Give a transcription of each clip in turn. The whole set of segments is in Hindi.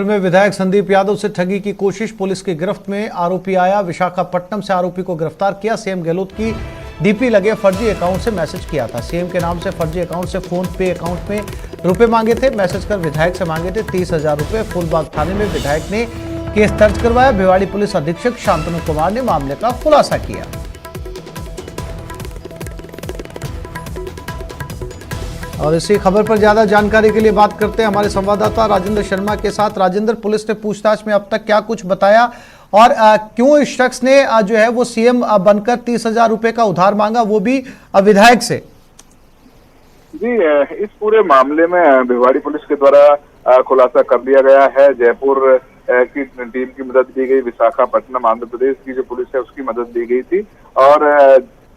में विधायक संदीप यादव से ठगी की कोशिश, पुलिस की गिरफ्त में आरोपी आया। विशाखापट्टनम से आरोपी को गिरफ्तार किया। सीएम गहलोत की डीपी लगे फर्जी अकाउंट से मैसेज किया था। सीएम के नाम से फर्जी अकाउंट से फोन पे अकाउंट में रुपए मांगे थे। मैसेज कर विधायक से मांगे थे 30,000 रुपए। फूलबाग थाने में विधायक ने केस दर्ज करवाया। भिवाड़ी पुलिस अधीक्षक शांतनु कुमार ने मामले का खुलासा किया। और इसी खबर पर ज्यादा जानकारी के लिए बात करते हैं हमारे संवाददाता राजेंद्र शर्मा के साथ। राजेंद्र, पुलिस ने पूछताछ में अब तक क्या कुछ बताया और क्यों इस शख्स ने जो है वो सीएम बनकर 30,000 रुपए का उधार मांगा, वो भी विधायक से? जी, इस पूरे मामले में भिवाड़ी पुलिस के द्वारा खुलासा कर दिया गया है। जयपुर की टीम की मदद दी गई, विशाखापट्टनम आंध्र प्रदेश की जो पुलिस है उसकी मदद दी गई थी और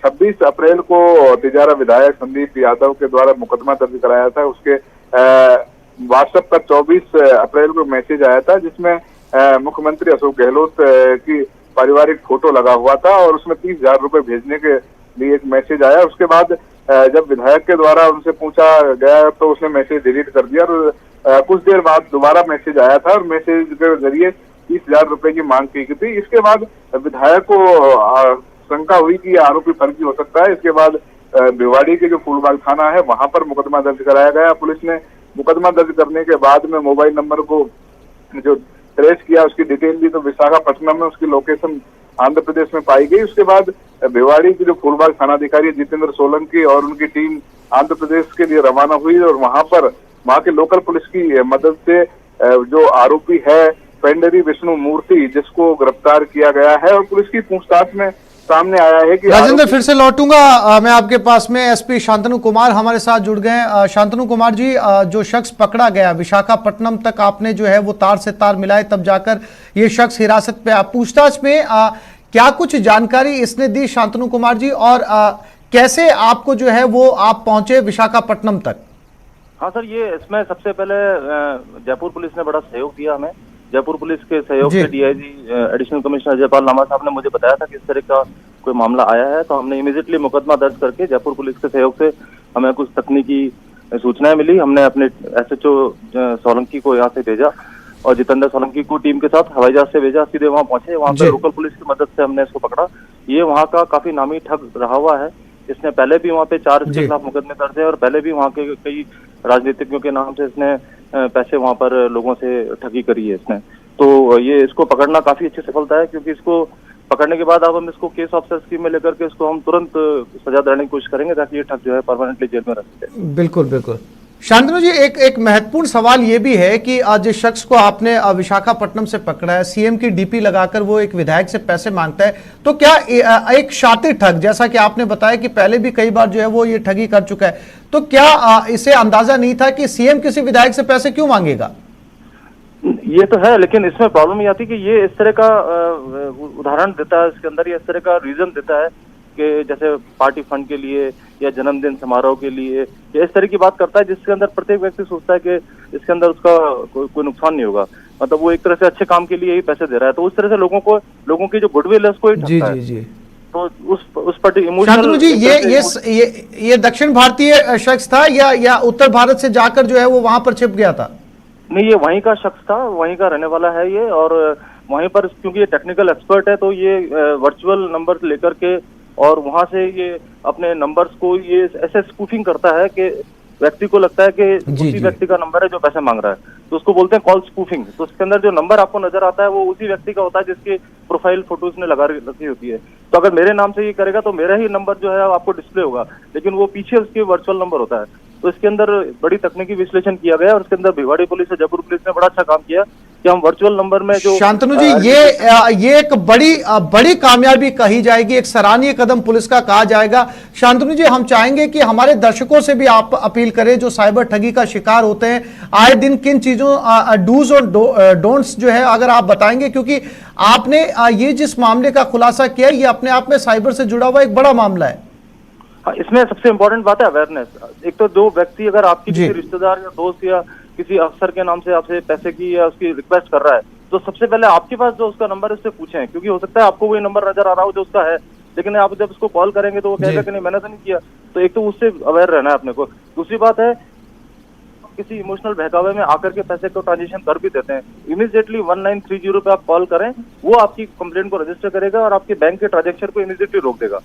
26 अप्रैल को तिजारा विधायक संदीप यादव के द्वारा मुकदमा दर्ज कराया था। उसके व्हाट्सएप पर 24 अप्रैल को मैसेज आया था जिसमें मुख्यमंत्री अशोक गहलोत की पारिवारिक फोटो लगा हुआ था और उसमें 30,000 रुपए भेजने के लिए एक मैसेज आया। उसके बाद जब विधायक के द्वारा उनसे पूछा गया तो उसने मैसेज डिलीट कर दिया और कुछ देर बाद दोबारा मैसेज आया था और मैसेज के जरिए 30,000 रुपए की मांग की गई थी। इसके बाद विधायक को शंका हुई कि आरोपी फर्जी हो सकता है। इसके बाद भिवाड़ी के जो फूलबाग थाना है वहां पर मुकदमा दर्ज कराया गया। पुलिस ने मुकदमा दर्ज करने के बाद में मोबाइल नंबर को जो ट्रेस किया, उसकी डिटेल दी तो विशाखापट्टनम में उसकी लोकेशन आंध्र प्रदेश में पाई गई। उसके बाद भिवाड़ी की जो फूलबाग थानाधिकारी जितेंद्र सोलंकी और उनकी टीम आंध्र प्रदेश के लिए रवाना हुई और वहां के लोकल पुलिस की मदद से जो आरोपी है पेंडरी विष्णु मूर्ति, जिसको गिरफ्तार किया गया है और पुलिस की पूछताछ में सामने आया है कि राजेंद्र, फिर से लौटूंगा मैं आपके पास में। एसपी शांतनु कुमार हमारे साथ जुड़ गए। शांतनु कुमार जी, जो शख्स पकड़ा गया विशाखापट्टनम तक आपने जो है वो तार से तार मिलाए तब जाकर ये शख्स हिरासत पे आया। पूछताछ में क्या कुछ जानकारी इसने दी शांतनु कुमार जी, और कैसे आपको जो है वो आप पहुंचे विशाखापट्टनम तक? हाँ सर, ये इसमें सबसे पहले जयपुर पुलिस ने बड़ा सहयोग दिया हमें। जयपुर पुलिस के सहयोग से DIG additional commissioner Jaipal Lama साहब ने मुझे बताया था कि इस तरह का कोई मामला आया है, तो हमने इमीडिएटली मुकदमा दर्ज करके जयपुर पुलिस के सहयोग से हमें कुछ तकनीकी सूचनाएं मिली। हमने अपने एसएचओ सोलंकी को यहाँ से भेजा और जितेंद्र सोलंकी को टीम के साथ हवाई जहाज से भेजा। सीधे वहाँ पहुंचे, वहाँ पे लोकल पुलिस की मदद से हमने इसको पकड़ा। ये वहाँ का काफी नामी ठग रहा हुआ है। इसने पहले भी वहाँ पे 4 इसके खिलाफ मुकदमे दर्ज है और पहले भी वहाँ के कई राजनीतिज्ञों के नाम से इसने पैसे वहाँ पर लोगों से ठगी करी है इसने। तो ये इसको पकड़ना काफी अच्छी सफलता है, क्योंकि इसको पकड़ने के बाद अब हम इसको केस ऑफिसर स्कीम में लेकर के इसको हम तुरंत सजा दिलाने की कोशिश करेंगे ताकि ये ठग जो है परमानेंटली जेल में रह सके। बिल्कुल बिल्कुल। शांतनु जी, एक महत्वपूर्ण सवाल ये भी है कि जिस शख्स को आपने विशाखापट्टनम से पकड़ा है, सीएम की डीपी लगाकर वो एक विधायक से पैसे मांगता है, तो क्या एक शातिर ठग, जैसा कि आपने बताया कि पहले भी कई बार जो है वो ये ठगी कर चुका है, तो क्या इसे अंदाजा नहीं था कि सीएम किसी विधायक से पैसे क्यों मांगेगा? ये तो है, लेकिन इसमें प्रॉब्लम ये आती है कि ये इस तरह का उदाहरण देता है, इसके अंदर ये इस तरह का रीजन देता है कि जैसे पार्टी फंड के लिए या जन्मदिन समारोह के लिए या इस तरह की बात करता है, जिसके अंदर प्रत्येक व्यक्ति सोचता है कि इसके अंदर उसका कोई नुकसान नहीं होगा। मतलब वो एक तरह से अच्छे काम के लिए ही पैसे दे रहा है, तो उस तरह से लोगों की जो गुडविल है उसको ही ठगता है। जी। तो उस पर शांतनु जी, ये दक्षिण भारतीय शख्स था या उत्तर भारत से जाकर जो है वो वहां पर छिप गया था? नहीं, ये वहीं का शख्स था, वहीं का रहने वाला है ये, और वहीं पर क्योंकि ये टेक्निकल एक्सपर्ट है तो ये वर्चुअल नंबर लेकर के और वहां से ये अपने नंबर्स को ये ऐसे स्पूफिंग करता है कि व्यक्ति को लगता है कि उसी व्यक्ति का नंबर है जो पैसे मांग रहा है, तो उसको बोलते हैं कॉल स्पूफिंग। तो उसके अंदर जो नंबर आपको नजर आता है वो उसी व्यक्ति का होता है जिसकी प्रोफाइल फोटो उसने लगा रखी होती है। तो अगर मेरे नाम से ये करेगा तो मेरा ही नंबर जो है आपको डिस्प्ले होगा, लेकिन वो पीछे उसके वर्चुअल नंबर होता है। तो इसके अंदर बड़ी तकनीकी विश्लेषण किया गया और इसके अंदर भिवाड़ी पुलिस और जयपुर पुलिस ने बड़ा अच्छा काम किया कि हम वर्चुअल नंबर में जो शांतनु जी, ये एक बड़ी कामयाबी कही जाएगी, एक सराहनीय कदम पुलिस का कहा जाएगा। शांतनु जी, हम चाहेंगे कि हमारे दर्शकों से भी आप अपील करें जो साइबर ठगी का शिकार होते हैं, आए दिन किन चीजों डूज और डोंट्स जो है अगर आप बताएंगे, क्योंकि आपने ये जिस मामले का खुलासा किया ये अपने आप में साइबर से जुड़ा हुआ एक बड़ा मामला है। हाँ, इसमें सबसे इम्पोर्टेंट बात है अवेयरनेस। एक तो जो व्यक्ति अगर आपकी किसी रिश्तेदार या दोस्त या किसी अफसर के नाम से आपसे पैसे की या उसकी रिक्वेस्ट कर रहा है, तो सबसे पहले आपके पास जो उसका नंबर है उससे पूछें, क्योंकि हो सकता है आपको वही नंबर नजर आ रहा हो जो उसका है, लेकिन आप जब उसको कॉल करेंगे तो वो कहेगा कि नहीं मैंने तो नहीं किया। तो एक तो उससे अवेयर रहना है अपने को। दूसरी बात है किसी इमोशनल बहकावे में आकर के पैसे को ट्रांजेक्शन कर भी देते हैं, इमीडिएटली 1930 पे आप कॉल करें, वो आपकी कंप्लेंट को रजिस्टर करेगा और आपके बैंक के ट्रांजेक्शन को इमीडिएटली रोक देगा।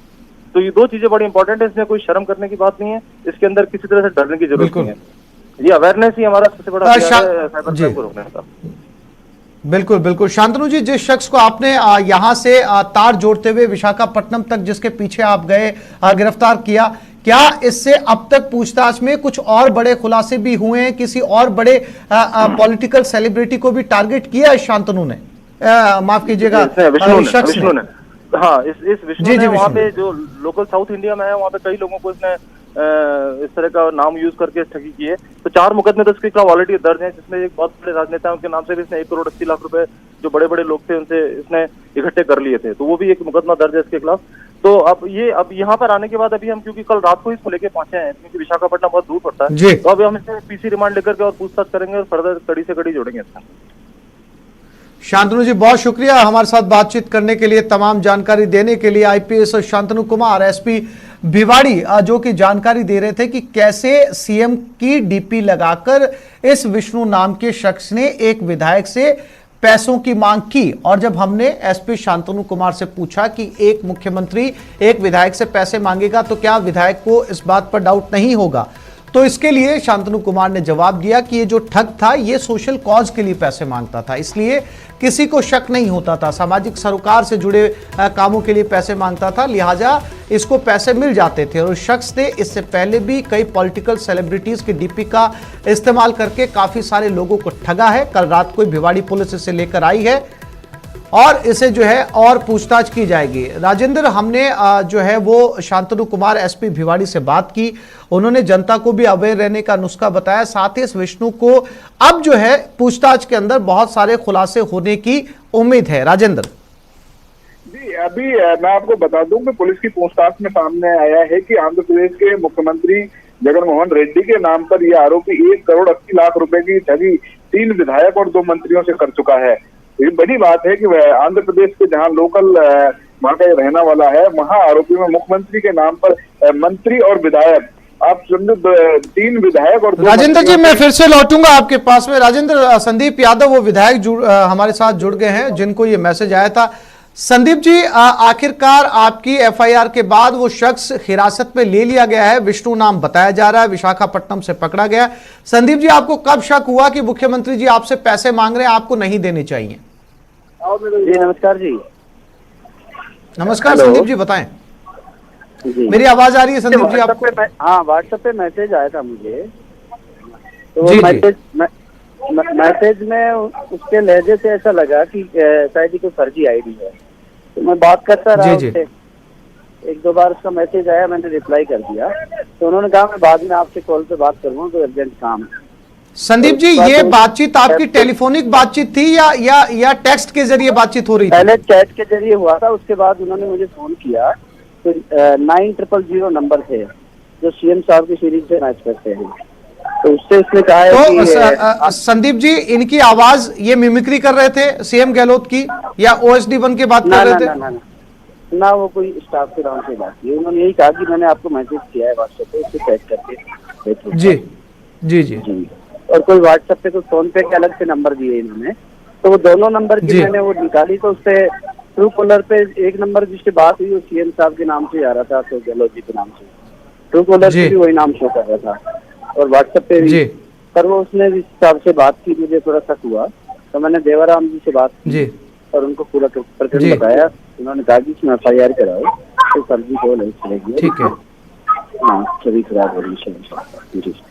तो ये दो चीजें बड़ी इंपॉर्टेंट है, इसमें कोई शर्म करने की बात नहीं है, इसके अंदर किसी तरह से डरने की जरूरत नहीं है। ये अवेयरनेस ही हमारा सबसे बड़ा हथियार है साइबर क्राइम को रोकने का। बिल्कुल बिल्कुल। शांतनु जी, जिस शख्स को आपने यहां से तार जोड़ते हुए विशाखापट्टनम तक जिसके पीछे आप गए, गिरफ्तार किया, क्या इससे अब तक पूछताछ में कुछ और बड़े खुलासे भी हुए हैं? किसी और बड़े पॉलिटिकल सेलिब्रिटी को भी टारगेट किया है शांतनु ने? माफ कीजिएगा, विष्णु ने। हाँ, इस विष्णु ने वहाँ पे जो लोकल साउथ इंडिया में है, वहाँ पे कई लोगों को इसने इस तरह का नाम यूज करके ठगी की है। तो 4 मुकदमे तो इसके खिलाफ ऑलरेडी दर्ज हैं, जिसमें एक बहुत बड़े राजनेता है, उनके नाम से भी इसने 1 करोड़ 80 लाख रुपए जो बड़े बड़े लोग थे उनसे इसने इकट्ठे कर लिए थे, तो वो भी एक मुकदमा दर्ज है इसके खिलाफ। तो अब यहाँ पर आने के बाद अभी हम, क्योंकि कल रात को इसको लेके पहुंचे हैं, क्योंकि विशाखापट्टनम बहुत दूर पड़ता है, तो अभी हम इसे पीसी रिमांड लेकर के और पूछताछ करेंगे और फर्दर कड़ी से कड़ी जोड़ेंगे इसका। शांतनु जी, बहुत शुक्रिया हमारे साथ बातचीत करने के लिए, तमाम जानकारी देने के लिए। आईपीएस शांतनु कुमार, एसपी भिवाड़ी, जो कि जानकारी दे रहे थे कि कैसे सीएम की डीपी लगाकर इस विष्णु नाम के शख्स ने एक विधायक से पैसों की मांग की। और जब हमने एसपी शांतनु कुमार से पूछा कि एक मुख्यमंत्री एक विधायक से पैसे मांगेगा तो क्या विधायक को इस बात पर डाउट नहीं होगा, तो इसके लिए शांतनु कुमार ने जवाब दिया कि ये जो ठग था ये सोशल कॉज के लिए पैसे मांगता था, इसलिए किसी को शक नहीं होता था, सामाजिक सरोकार से जुड़े कामों के लिए पैसे मांगता था, लिहाजा इसको पैसे मिल जाते थे। और उस शख्स ने इससे पहले भी कई पॉलिटिकल सेलिब्रिटीज की डीपी का इस्तेमाल करके काफी सारे लोगों को ठगा है। कल रात को भिवाड़ी पुलिस इसे लेकर आई है और इसे जो है और पूछताछ की जाएगी। राजेंद्र, हमने जो है वो शांतनु कुमार एसपी भिवाड़ी से बात की, उन्होंने जनता को भी अवेयर रहने का नुस्खा बताया, साथ ही इस विष्णु को अब जो है पूछताछ के अंदर बहुत सारे खुलासे होने की उम्मीद है। राजेंद्र जी, अभी मैं आपको बता दूं कि पुलिस की पूछताछ में सामने आया है कि आंध्र प्रदेश के मुख्यमंत्री जगनमोहन रेड्डी के नाम पर यह आरोपी 1 करोड़ 80 लाख रुपए की ठगी 3 विधायक और 2 मंत्रियों से कर चुका है। ये बड़ी बात है कि वह आंध्र प्रदेश के जहां लोकल वहां का रहना वाला है, वहां आरोपी में मुख्यमंत्री के नाम पर मंत्री और विधायक, आप समझो 3 विधायक और 2। राजेंद्र जी, मैं फिर से लौटूंगा आपके पास में। राजेंद्र, संदीप यादव वो विधायक हमारे साथ जुड़ गए हैं जिनको ये मैसेज आया था। संदीप जी, आखिरकार आपकी एफआईआर के बाद वो शख्स हिरासत में ले लिया गया है, विष्णु नाम बताया जा रहा है, विशाखापट्टनम से पकड़ा गया। संदीप जी, आपको कब शक हुआ कि मुख्यमंत्री जी आपसे पैसे मांग रहे हैं, आपको नहीं देने चाहिए? जी नमस्कार जी। नमस्कार संदीप जी, बताएं। मेरी आवाज आ रही है संदीप जी आपको? हाँ, व्हाट्सएप पे मैसेज आया था मुझे, तो जी, मैसेज में उसके लहजे से ऐसा लगा कि शायद ही कोई फर्जी आईडी है, तो मैं बात करता रहा उससे। 1-2 बार उसका मैसेज आया, मैंने रिप्लाई कर दिया, तो उन्होंने कहा मैं बाद में आपसे कॉल पे बात करूंगा, तो अर्जेंट काम है। संदीप जी, ये बातचीत आपकी टेलीफोनिक बातचीत थी या टेक्स्ट के जरिए बातचीत हो रही थी? पहले चैट के जरिए हुआ था, उसके बाद उन्होंने मुझे फोन किया, तो 9000 नंबर थे जो सीएम साहब की सीरीज से मैच करते हैं, तो उससे उसने कहा है तो संदीप जी, इनकी आवाज ये मिमिक्री कर रहे थे सीएम गहलोत की, या ओएसडी बन के बात कर रहे थे? ना, वो कोई स्टाफ के नाम से बात की। उन्होंने यही कहा कि मैंने आपको मैसेज किया है व्हाट्सएप पे, उससे चेक करके। जी जी जी जी। और कोई व्हाट्सएप पे, कोई फोन पे के अलग से नंबर दिए इन्होंने, तो वो दोनों नंबर की मैंने वो निकाली, तो उससे ट्रू कॉलर पे एक नंबर जिससे बात हुई वो सीएम साहब के नाम से आ रहा था, तो गहलोत जी के नाम से। ट्रू कॉलर पे भी वही नाम शो कर रहा था और व्हाट्सएप पे भी, पर वो उसने जिस हिसाब से बात की मुझे थोड़ा शक हुआ, तो मैंने देवाराम जी से बात की और उनको पूरा प्रकरण बताया। उन्होंने कहा कि इसमें एफआईआर कराओ, तो फर्जी कॉल है चलेगी। ठीक है, हाँ, छवि खराब हो रही है।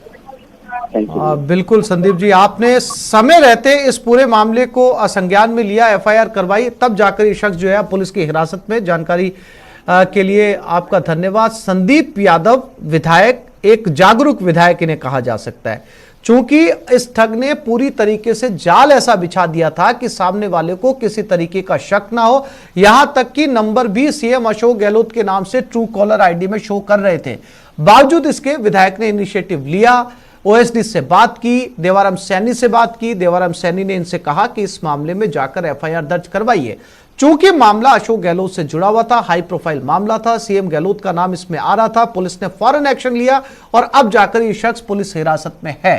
बिल्कुल संदीप जी, आपने समय रहते इस पूरे मामले को संज्ञान में लिया, एफआईआर करवाई, तब जाकर ये शख्स जो है पुलिस की हिरासत में। जानकारी के लिए आपका धन्यवाद। संदीप यादव विधायक, एक जागरूक विधायक इन्हें कहा जा सकता है, चूंकि इस ठग ने पूरी तरीके से जाल ऐसा बिछा दिया था कि सामने वाले को किसी तरीके का शक ना हो, यहां तक कि नंबर भी सीएम अशोक गहलोत के नाम से ट्रू कॉलर आईडी में शो कर रहे थे। बावजूद इसके विधायक ने इनिशिएटिव लिया, ओएसडी से बात की, देवाराम सैनी से बात की। देवाराम सैनी ने इनसे कहा कि इस मामले में जाकर एफआईआर दर्ज करवाइए। चूंकि मामला अशोक गहलोत से जुड़ा हुआ था, हाई प्रोफाइल मामला था, सीएम गहलोत का नाम इसमें आ रहा था, पुलिस ने फौरन एक्शन लिया और अब जाकर ये शख्स पुलिस हिरासत में है।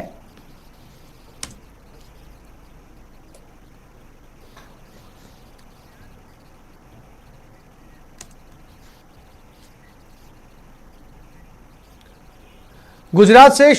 गुजरात से